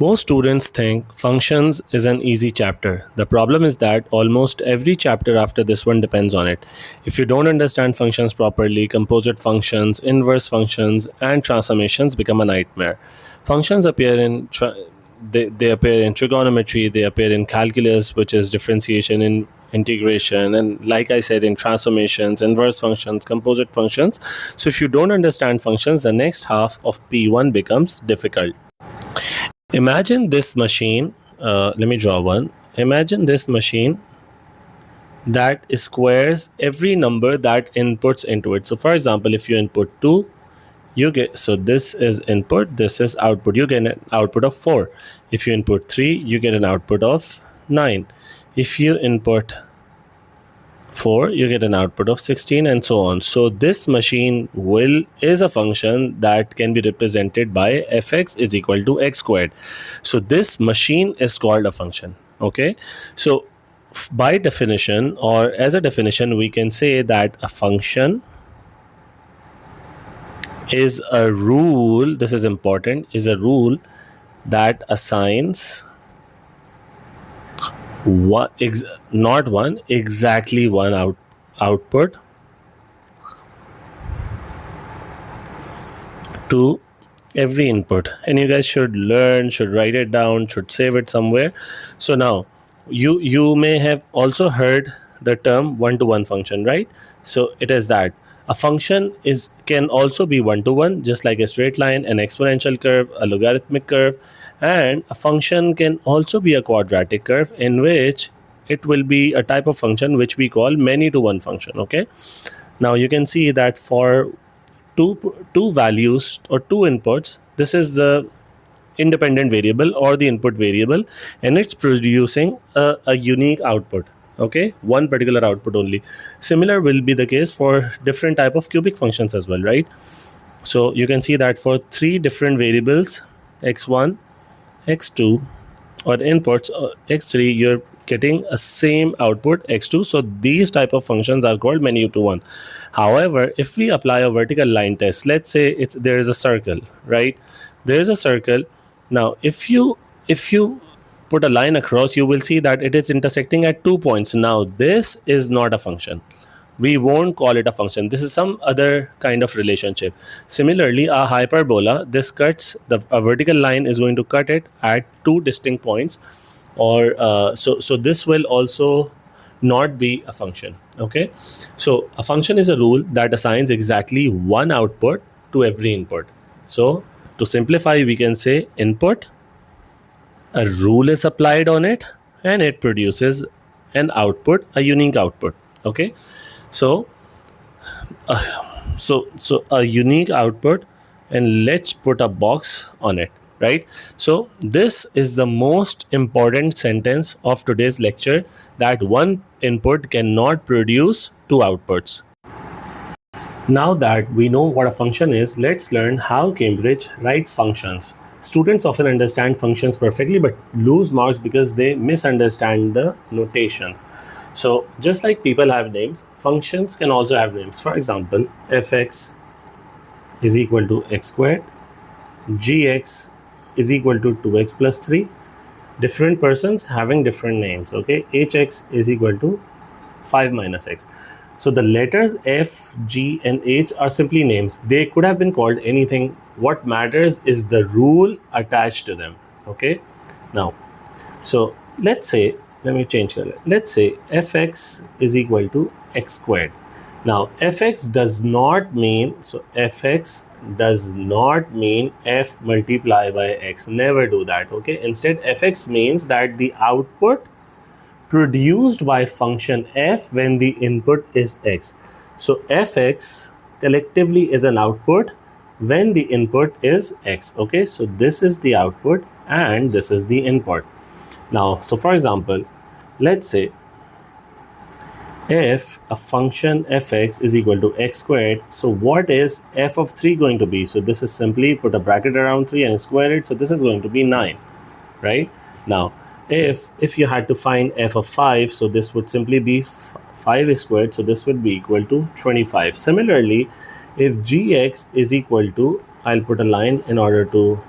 Most students think functions is an easy chapter. The problem is that almost every chapter after this one depends on it. If you don't understand functions properly, composite functions, inverse functions, and transformations become a nightmare. Functions appear in they appear in trigonometry, they appear in calculus, which is differentiation in integration, and like I said, in transformations, inverse functions, composite functions. So if you don't understand functions, the next half of P1 becomes difficult. Imagine this machine. Let me draw one. Imagine this machine that squares every number that inputs into it. So for example, if you input 2, you get, so this is input, this is output, you get an output of 4. If you input 3, you get an output of 9. If you input 4, you get an output of 16, and so on. So this machine is a function that can be represented by fx is equal to x squared. So this machine is called a function. Okay, so by definition, or as a definition, we can say that a function is a rule, this is important, is a rule that assigns exactly one output to every input. And you guys should write it down, should save it somewhere. So now you may have also heard the term one-to-one function, right? So it is that a function can also be one-to-one, just like a straight line, an exponential curve, a logarithmic curve, and a function can also be a quadratic curve, in which it will be a type of function which we call many-to-one function. Okay, now you can see that for two values or two inputs, this is the independent variable or the input variable, and it's producing a unique output. Okay, one particular output only. Similar will be the case for different type of cubic functions as well, right? So you can see that for three different variables, x1, x2, or inputs x3, you're getting a same output x2. So these type of functions are called many to one. However, if we apply a vertical line test, let's say there is a circle, right? There is a circle. Now if you put a line across, you will see that it is intersecting at 2 points. Now this is not a function. We won't call it a function. This is some other kind of relationship. Similarly, a hyperbola, this cuts a vertical line is going to cut it at two distinct points, or so this will also not be a function. Okay, so a function is a rule that assigns exactly one output to every input. So to simplify, we can say input, a rule is applied on it, and it produces an output, a unique output. Okay, so a unique output, and let's put a box on it, right? So this is the most important sentence of today's lecture, that one input cannot produce two outputs. Now that we know what a function is, let's learn how Cambridge writes functions. Students often understand functions perfectly but lose marks because they misunderstand the notations. So just like people have names, functions can also have names. For example, fx is equal to x squared, gx is equal to 2x plus 3. Different persons having different names. Okay, hx is equal to 5 minus x. So the letters F, G, and H are simply names. They could have been called anything. What matters is the rule attached to them. Okay, now, so let's say, let me change color. Let's say fx is equal to x squared. Now fx does not mean, so fx does not mean f multiplied by x. Never do that. Okay, instead fx means that the output produced by function f when the input is x. So fx collectively is an output when the input is x. Okay, so this is the output and this is the input. Now, so for example, let's say if a function fx is equal to x squared, so what is f of 3 going to be? So this is simply put a bracket around 3 and square it. So this is going to be 9, right? Now if you had to find f of 5, so this would simply be 5 squared, so this would be equal to 25. Similarly, if gx is equal to, I'll put a line in order to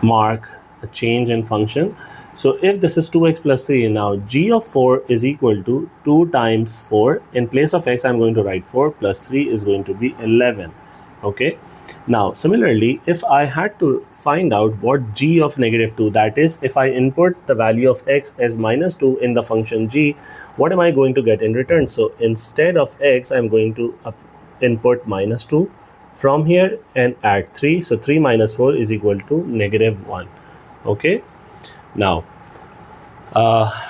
mark a change in function. So if this is 2x plus 3, now g of 4 is equal to 2 times 4. In place of x, I'm going to write 4 plus 3 is going to be 11. Okay. Now, similarly, if I had to find out what g of negative 2, that is, if I input the value of x as minus 2 in the function g, what am I going to get in return? So instead of x, I'm going to input minus 2 from here and add 3. So 3 minus 4 is equal to negative 1. Okay. Now,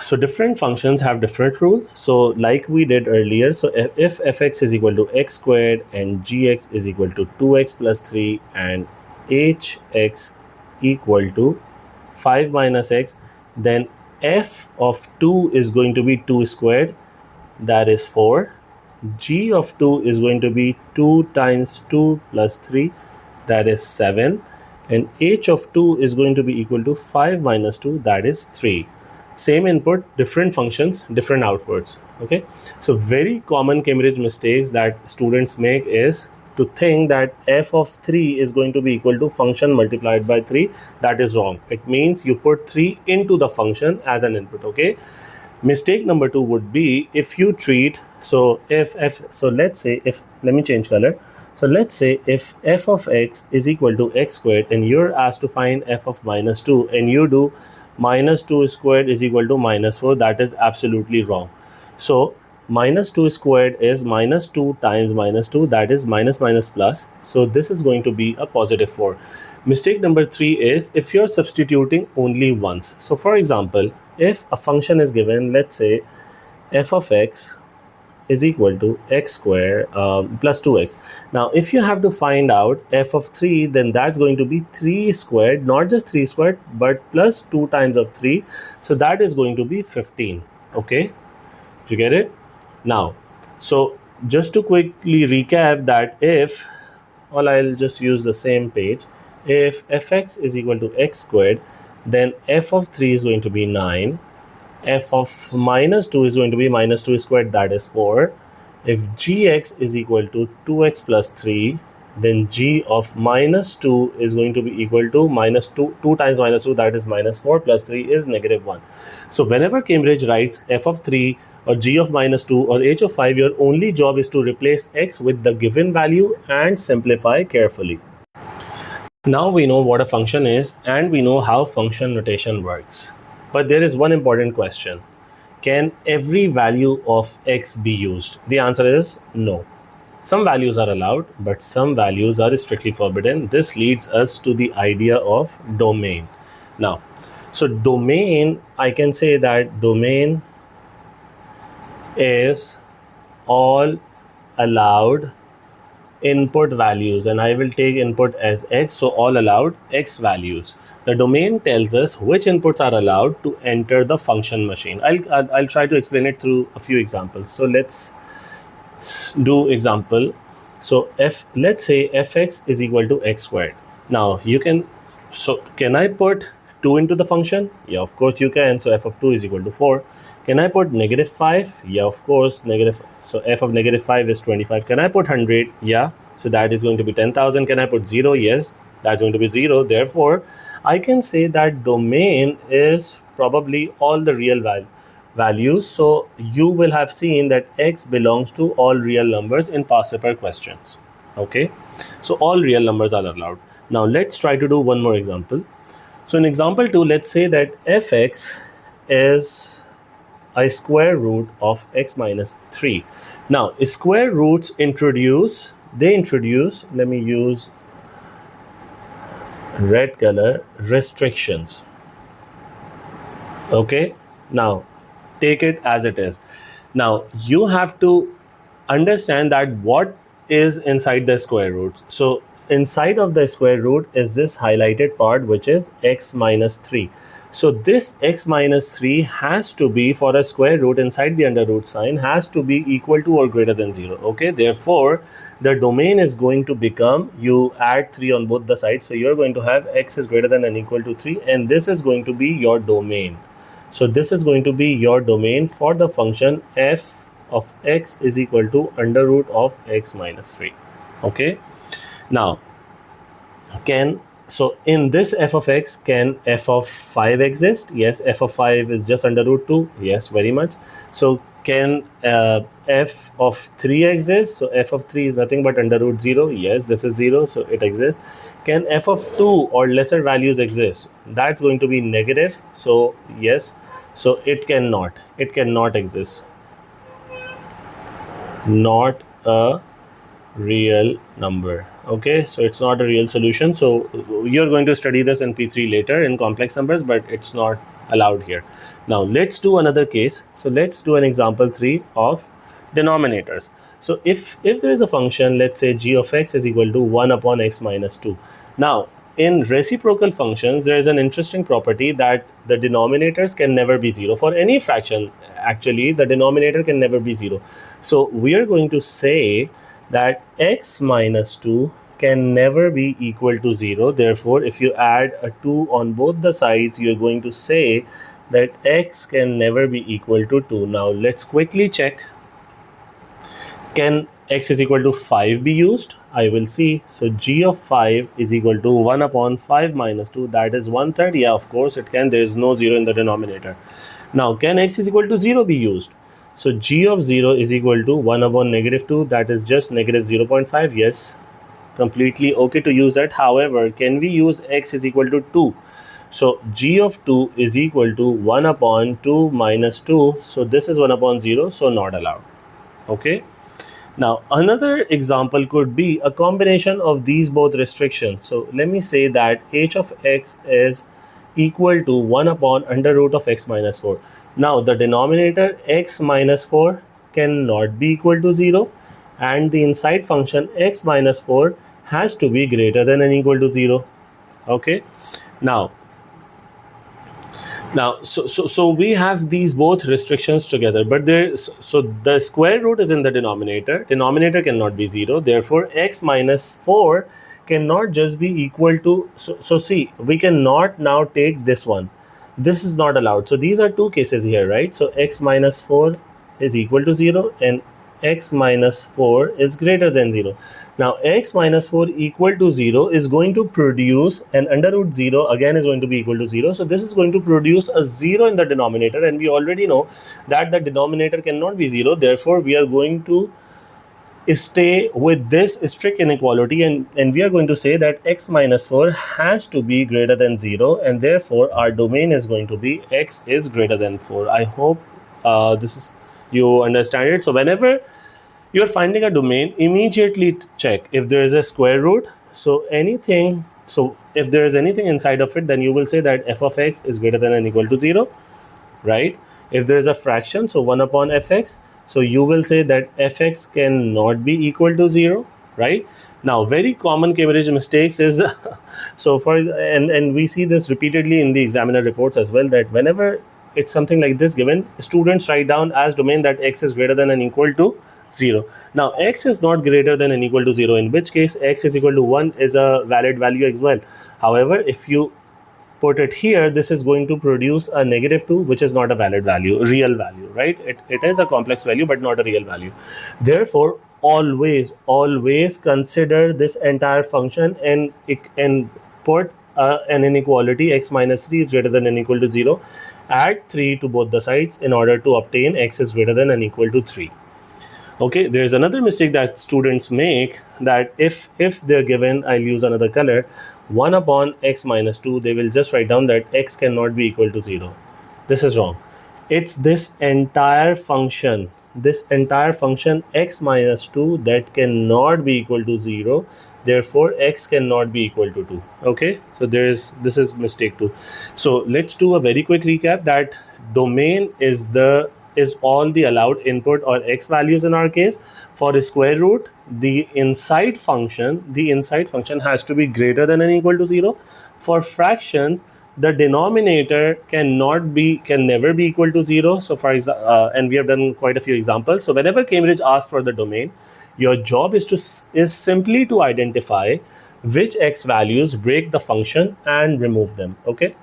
so different functions have different rules. So like we did earlier, so if fx is equal to x squared and gx is equal to 2x plus 3 and hx equal to 5 minus x, then f of 2 is going to be 2 squared, that is 4. G of 2 is going to be 2 times 2 plus 3, that is 7. And h of 2 is going to be equal to 5 minus 2, that is 3. Same input, different functions, different outputs. Okay. So very common Cambridge mistakes that students make is to think that f of 3 is going to be equal to function multiplied by 3. That is wrong. It means you put 3 into the function as an input. Okay. Mistake number 2 would be if you treat, so if f, so let's say if, let me change color. So let's say if f of x is equal to x squared and you're asked to find f of minus 2 and you do minus 2 squared is equal to minus 4, that is absolutely wrong. So minus 2 squared is minus 2 times minus 2, that is minus minus plus. So this is going to be a positive 4. Mistake number 3 is if you're substituting only once. So for example, if a function is given, let's say f of x is equal to x square plus 2x. Now, if you have to find out f of 3, then that's going to be 3 squared, not just 3 squared, but plus 2 times of 3. So that is going to be 15. Okay, did you get it? Now, so just to quickly recap that if, well, I'll just use the same page. If fx is equal to x squared, then f of 3 is going to be 9. F of minus 2 is going to be minus 2 squared, that is 4. If gx is equal to 2x plus 3, then g of minus 2 is going to be equal to minus 2 times minus 2, that is minus 4 plus 3 is negative 1. So whenever Cambridge writes f of 3 or g of minus 2 or h of 5, your only job is to replace x with the given value and simplify carefully. Now we know what a function is and we know how function notation works. But there is one important question. Can every value of x be used? The answer is no. Some values are allowed, but some values are strictly forbidden. This leads us to the idea of domain. Now, so domain, I can say that domain is all allowed input values, and I will take input as x, so all allowed x values. The domain tells us which inputs are allowed to enter the function machine. I'll try to explain it through a few examples. So let's do example. So let's say fx is equal to x squared. Now you can, so can I put 2 into the function? Yeah, of course you can. So f of 2 is equal to 4. Can I put negative 5? Yeah, of course. So f of negative 5 is 25. Can I put 100? Yeah. So that is going to be 10,000. Can I put 0? Yes. That's going to be 0. Therefore, I can say that domain is probably all the real values. So you will have seen that x belongs to all real numbers in past paper questions. Okay. So all real numbers are allowed. Now let's try to do one more example. So in example 2, let's say that fx is a square root of x minus 3. Now, square roots introduce, let me use red color, restrictions. Okay, now take it as it is. Now, you have to understand that what is inside the square roots. So, inside of the square root is this highlighted part, which is x minus 3. So this x minus 3 has to be, for a square root inside the under root sign, has to be equal to or greater than 0. Okay, therefore the domain is going to become, you add 3 on both the sides, so you're going to have x is greater than and equal to 3, and this is going to be your domain. So this is going to be your domain for the function f of x is equal to under root of x minus 3. Okay, now can So in this f of x, can f of 5 exist? Yes. F of 5 is just under root 2. Yes, very much. So can f of 3 exist? So f of 3 is nothing but under root 0. Yes, this is 0, so it exists. Can f of 2 or lesser values exist? That's going to be negative. So yes. So it cannot exist. Not a real number. Okay, so it's not a real solution. So you're going to study this in P3 later in complex numbers, but it's not allowed here. Now let's do another case. So let's do an example 3 of denominators. So if there is a function, let's say g of x is equal to 1 upon x minus 2. Now in reciprocal functions, there is an interesting property that the denominators can never be 0 for any fraction. Actually, the denominator can never be 0. So we are going to say that x minus 2 can never be equal to 0. Therefore, if you add a 2 on both the sides, you're going to say that x can never be equal to 2. Now let's quickly check. Can x is equal to 5 be used? I will see. So g of 5 is equal to 1 upon 5 minus 2. That is 1/3. Yeah, of course it can. There is no 0 in the denominator. Now, can x is equal to 0 be used? So g of 0 is equal to 1 upon negative 2. That is just negative 0.5. Yes, completely okay to use that. However, can we use x is equal to 2? So g of 2 is equal to 1 upon 2 minus 2. So this is 1 upon 0. So not allowed. Okay. Now, another example could be a combination of these both restrictions. So let me say that h of x is equal to 1 upon under root of x minus 4. Now, the denominator x minus 4 cannot be equal to 0, and the inside function x minus 4 has to be greater than and equal to 0. Okay. So we have these both restrictions together, but so the square root is in the denominator. Denominator cannot be 0. Therefore, x minus 4 cannot just be equal to. So see, we cannot now take this one. This is not allowed. So these are two cases here, right? So x minus 4 is equal to 0 and x minus 4 is greater than 0. Now x minus 4 equal to 0 is going to produce an under root 0 again is going to be equal to 0. So this is going to produce a 0 in the denominator, and we already know that the denominator cannot be 0. Therefore, we are going to stay with this strict inequality, and we are going to say that x minus 4 has to be greater than 0, and therefore our domain is going to be x is greater than 4. I hope this is you understand it. So whenever you're finding a domain, immediately check if there is a square root. So if there is anything inside of it, then you will say that f of x is greater than and equal to 0, right? If there is a fraction, so 1 upon fx, so you will say that fx cannot be equal to 0, right? Now, very common Cambridge mistakes is so and we see this repeatedly in the examiner reports as well, that whenever it's something like this given, students write down as domain that x is greater than and equal to 0. Now x is not greater than and equal to 0, in which case x is equal to 1 is a valid value as well. However, if you put it here, this is going to produce a negative 2, which is not a valid value, real value, right? It is a complex value but not a real value. Therefore, always consider this entire function and put an inequality x minus 3 is greater than and equal to 0. Add 3 to both the sides in order to obtain x is greater than and equal to 3. Okay, there's another mistake that students make, that if they're given, I'll use another color, 1 upon x minus 2, they will just write down that x cannot be equal to 0. This is wrong. It's this entire function x minus 2 that cannot be equal to 0. Therefore, x cannot be equal to 2. Okay, so this is mistake 2. So let's do a very quick recap, that domain is all the allowed input or x values in our case. For a square root, the inside function has to be greater than and equal to 0. For fractions, the denominator can never be equal to 0. So for example, and we have done quite a few examples. So whenever Cambridge asks for the domain, your job is simply to identify which x values break the function and remove them. Okay.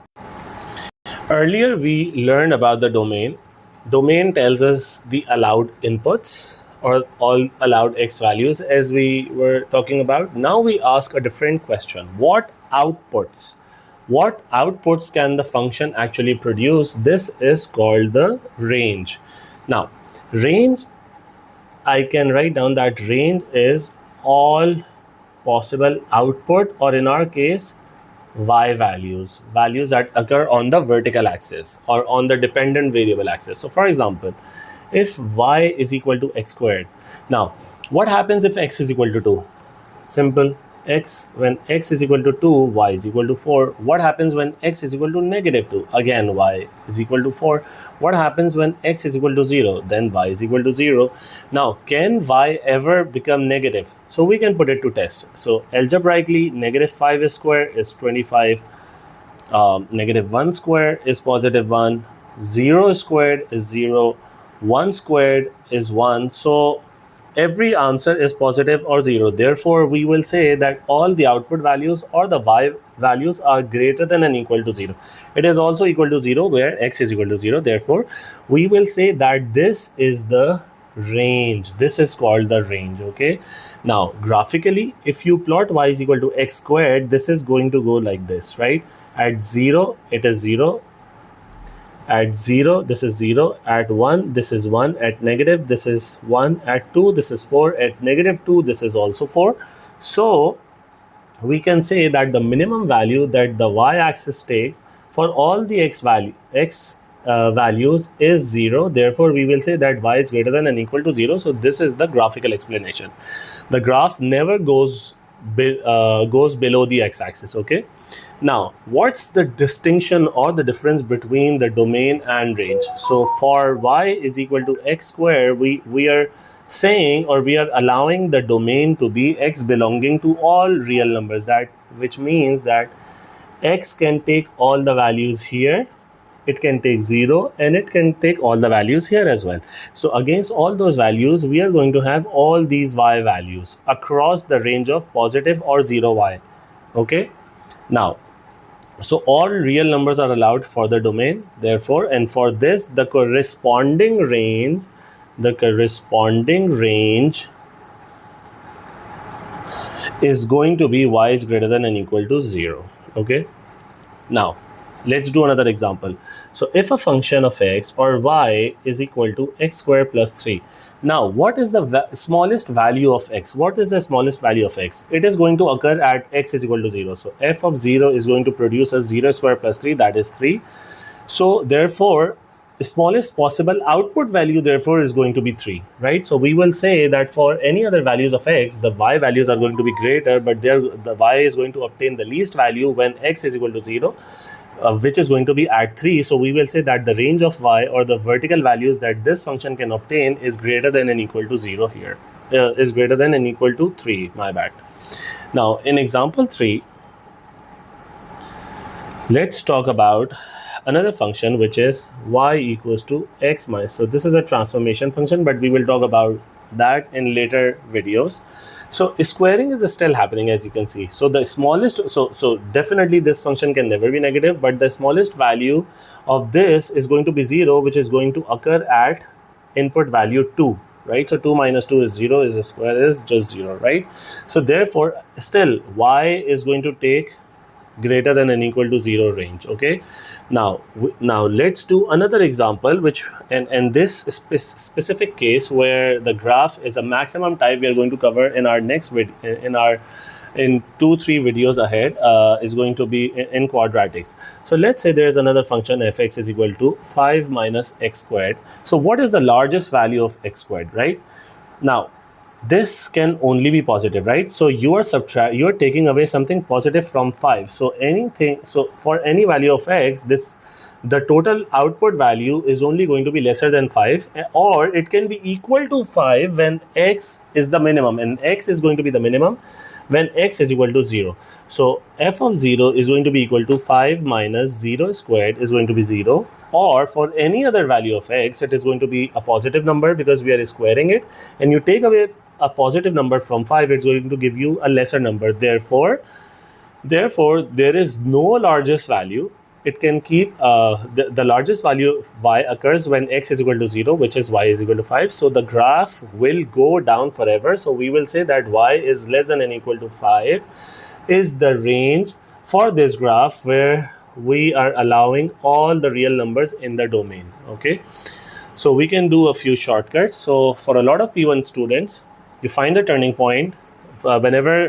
Earlier we learned about the domain. Domain tells us the allowed inputs or all allowed x values, as we were talking about. Now we ask a different question. What outputs. What outputs can the function actually produce? This is called the range. Now, range, I can write down that range is all possible output, or in our case, y values, values that occur on the vertical axis or on the dependent variable axis. So for example, if y is equal to x squared, now what happens if x is equal to 2? Simple. When x is equal to 2, y is equal to 4. What happens when x is equal to negative 2? Again, y is equal to 4. What happens when x is equal to 0? Then y is equal to 0. Now, can y ever become negative? So we can put it to test. So algebraically, negative 5 square is 25. Negative 1 squared is positive 1. 0 squared is 0. 1 squared is 1. So every answer is positive or 0. Therefore, we will say that all the output values or the y values are greater than and equal to 0. It is also equal to 0 where x is equal to 0. Therefore, we will say that this is the range. This is called the range. Okay. Now, graphically, if you plot y is equal to x squared, this is going to go like this, right? At 0, it is 0. At 0, this is 0. At 1, this is 1. At negative, this is 1. At 2, this is 4. At negative 2, this is also 4. So we can say that the minimum value that the y-axis takes for all the x values is 0. Therefore, we will say that y is greater than and equal to 0. So this is the graphical explanation. The graph never goes below the x-axis. Okay. Now, what's the distinction or the difference between the domain and range? So for y is equal to x squared, we are saying, or we are allowing the domain to be x belonging to all real numbers, that which means that x can take all the values here, it can take 0, and it can take all the values here as well. So against all those values, we are going to have all these y values across the range of positive or 0y. Okay. Now, so all real numbers are allowed for the domain. Therefore, and for this, the corresponding range is going to be y is greater than and equal to 0. Okay. Now, let's do another example. So if a function of x or y is equal to x squared plus 3. Now, what is the smallest value of x? What is the smallest value of x? It is going to occur at x is equal to 0. So f of 0 is going to produce a 0 squared plus 3, that is 3. So therefore, the smallest possible output value therefore is going to be 3, right? So we will say that for any other values of x, the y values are going to be greater, but the y is going to obtain the least value when x is equal to 0. Which is going to be at 3. So we will say that the range of y, or the vertical values that this function can obtain, is greater than and equal to 0 here. Is greater than and equal to 3, my bad. Now, in example 3, let's talk about another function, which is y equals to x minus. So this is a transformation function, but we will talk about that in later videos. So squaring is still happening, as you can see. So the smallest, so definitely this function can never be negative, but the smallest value of this is going to be 0, which is going to occur at input value 2, right? So 2 minus 2 is 0, is a square is just 0, right? So therefore, still y is going to take greater than and equal to 0 range. Okay. Now let's do another example, which and this specific case where the graph is a maximum type, we are going to cover in our next in 2-3 videos ahead, is going to be in quadratics. So let's say there is another function fx is equal to 5 minus x squared. So what is the largest value of x squared, right? Now, this can only be positive, right? So you are taking away something positive from 5. So for any value of x, the total output value is only going to be lesser than 5, or it can be equal to 5 when x is the minimum, and x is going to be the minimum when x is equal to 0. So f of 0 is going to be equal to 5 minus 0 squared is going to be 0, or for any other value of x, it is going to be a positive number because we are squaring it, and you take away a positive number from 5, it's going to give you a lesser number. Therefore there is no largest value. It can keep the largest value of y occurs when x is equal to 0, which is y is equal to 5. So the graph will go down forever. So we will say that y is less than and equal to 5 is the range for this graph where we are allowing all the real numbers in the domain. Okay, so we can do a few shortcuts. So for a lot of P1 students, you find the turning point whenever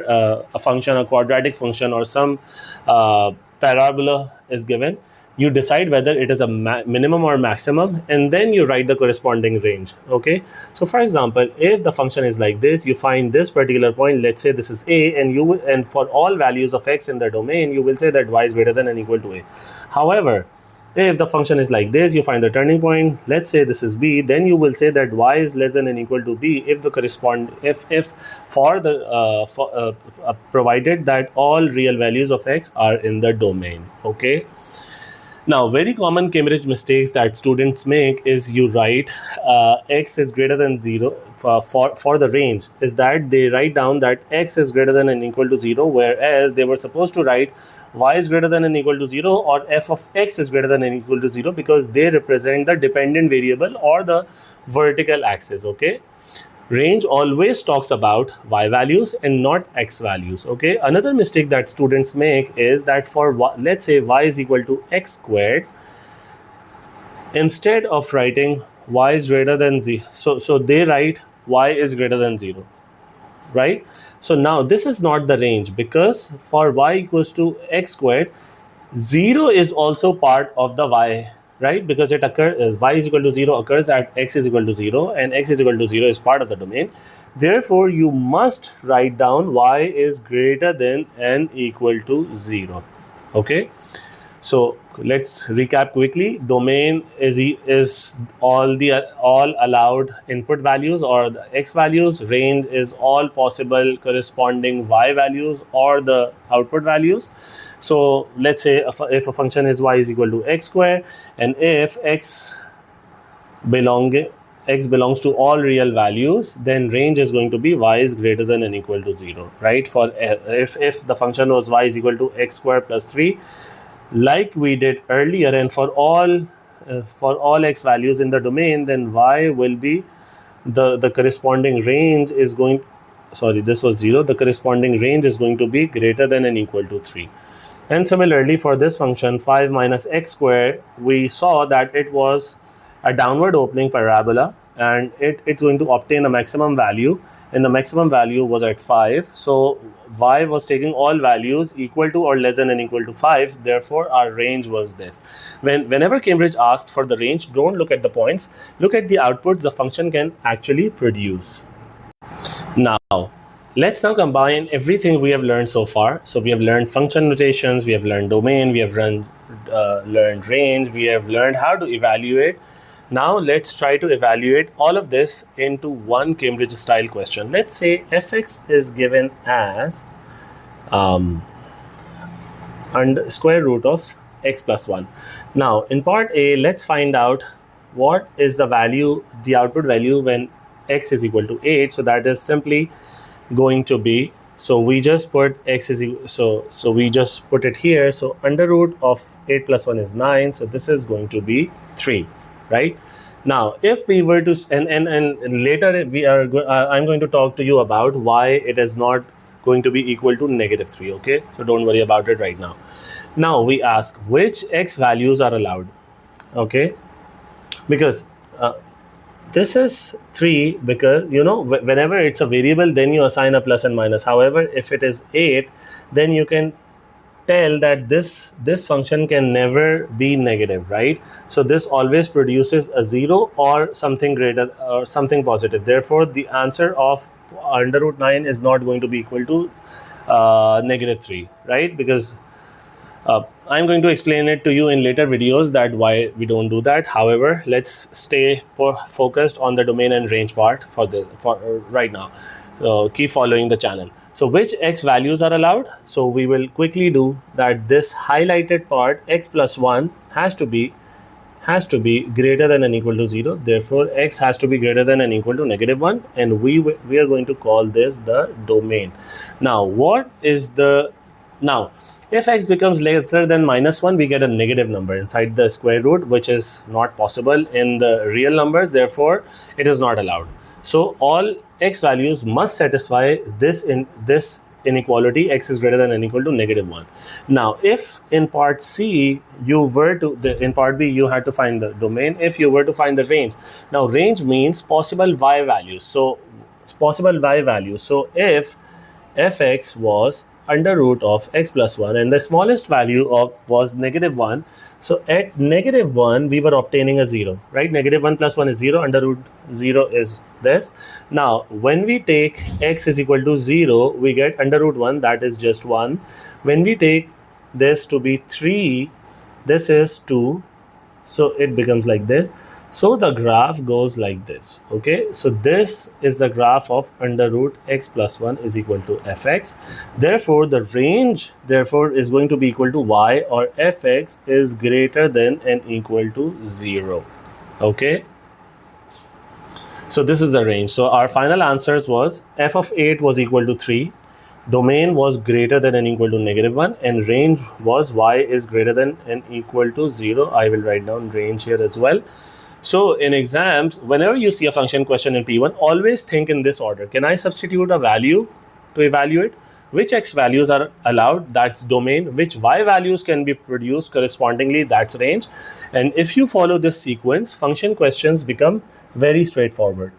a function, a quadratic function, or some parabola is given. You decide whether it is a minimum or maximum, and then you write the corresponding range. Okay, so for example, if the function is like this, you find this particular point. Let's say this is a, and and for all values of x in the domain, you will say that y is greater than or equal to a. However, if the function is like this, you find the turning point. Let's say this is b, then you will say that y is less than or equal to b if the if for the provided that all real values of x are in the domain. Okay. Now, very common Cambridge mistakes that students make is you write x is greater than 0 for the range, is that they write down that x is greater than or equal to 0, whereas they were supposed to write y is greater than or equal to 0 or f of x is greater than or equal to 0, because they represent the dependent variable or the vertical axis. Okay. Range always talks about y values and not x values. Okay, another mistake that students make is that for let's say y is equal to x squared, instead of writing y is greater than 0, so they write y is greater than 0, right? So now this is not the range, because for y equals to x squared, 0 is also part of the y, right? Because it occurs, y is equal to 0 occurs at x is equal to 0, and x is equal to 0 is part of the domain. Therefore, you must write down y is greater than and equal to 0. Okay. So let's recap quickly. Domain is all allowed input values or the x values. Range is all possible corresponding y values or the output values. So let's say if a function is y is equal to x square, and if x belongs to all real values, then range is going to be y is greater than and equal to 0, right? For if the function was y is equal to x square plus 3, like we did earlier, and for all x values in the domain, then y will be the corresponding range is going, sorry, this was 0, the corresponding range is going to be greater than and equal to 3. And similarly, for this function 5 minus x squared, we saw that it was a downward opening parabola, and it's going to obtain a maximum value, and the maximum value was at 5. So y was taking all values equal to or less than and equal to 5. Therefore, our range was this. Whenever Cambridge asks for the range, don't look at the points, look at the outputs the function can actually produce. Now, let's now combine everything we have learned so far. So we have learned function notations, we have learned domain, we have learned range, we have learned how to evaluate. Now let's try to evaluate all of this into one Cambridge style question. Let's say fx is given as and square root of x plus 1. Now in part A, let's find out what is the value, the output value when x is equal to 8. So that is simply going to be, so we just put x is so we just put it here. So under root of 8 plus 1 is 9. So this is going to be 3, right? Now if we were to and later we are I'm going to talk to you about why it is not going to be equal to -3. Okay, so don't worry about it right now. Now we ask which x values are allowed. Okay, because this is 3, because whenever it's a variable, then you assign a plus and minus. However, if it is 8, then you can tell that this function can never be negative, right? So this always produces a 0 or something greater or something positive. Therefore, the answer of under root 9 is not going to be equal to -3, right? Because I'm going to explain it to you in later videos that why we don't do that. However, let's stay focused on the domain and range part for right now. Keep following the channel. So which x values are allowed? So we will quickly do that. This highlighted part, x plus 1, has to be greater than and equal to 0. Therefore, x has to be greater than and equal to -1, and we are going to call this the domain. Now, what is the now? If x becomes lesser than -1, we get a negative number inside the square root, which is not possible in the real numbers. Therefore, it is not allowed. So all x values must satisfy this inequality x is greater than or equal to -1. Now, if in part C you were to, in part B you had to find the domain, if you were to find the range. Now, range means possible y values. So, possible y values. So, if fx was under root of x plus 1 and the smallest value of was -1, so at -1 we were obtaining a 0, right? -1 plus 1 is 0, under root 0 is this. Now when we take x is equal to 0, we get under root 1, that is just 1. When we take this to be 3, this is 2, so it becomes like this. So the graph goes like this. Okay, so this is the graph of under root x plus 1 is equal to fx. Therefore the range therefore is going to be equal to y, or fx is greater than and equal to 0. Okay, so this is the range. So our final answers was f of 8 was equal to 3, domain was greater than and equal to -1, and range was y is greater than and equal to 0. I will write down range here as well. So in exams, whenever you see a function question in P1, always think in this order. Can I substitute a value to evaluate? Which x values are allowed? That's domain. Which y values can be produced correspondingly? That's range. And if you follow this sequence, function questions become very straightforward.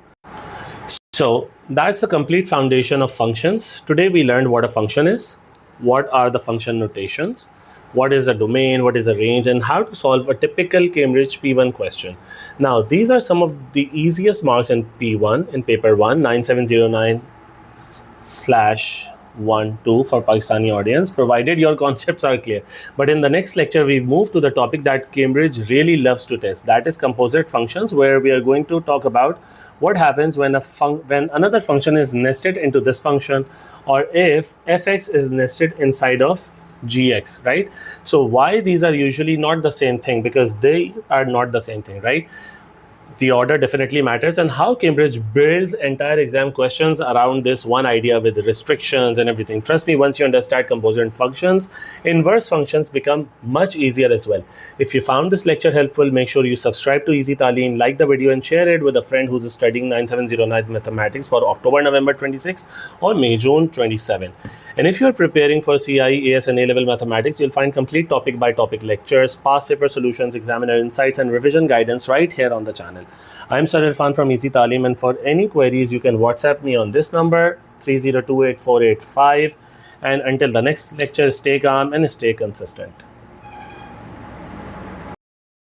So that's the complete foundation of functions. Today we learned what a function is, what are the function notations, what is a domain, what is a range, and how to solve a typical Cambridge P1 question. Now, these are some of the easiest marks in P1, in paper 1, 9709/12 for Pakistani audience, provided your concepts are clear. But in the next lecture, we move to the topic that Cambridge really loves to test, that is composite functions, where we are going to talk about what happens when when another function is nested into this function, or if fx is nested inside of gx, right? So why these are usually not the same thing? Because they are not the same thing, right? The order definitely matters, and how Cambridge builds entire exam questions around this one idea with restrictions and everything. Trust me, once you understand composite functions, inverse functions become much easier as well. If you found this lecture helpful, make sure you subscribe to Easy Talim, like the video and share it with a friend who's studying 9709 mathematics for October-November 26 or May-June 27. And if you're preparing for CAIE, AS and A-level mathematics, you'll find complete topic by topic lectures, past paper solutions, examiner insights and revision guidance right here on the channel. I'm Sir Irfan from Easy Talim, and for any queries you can WhatsApp me on this number 30284885. And until the next lecture, stay calm and stay consistent.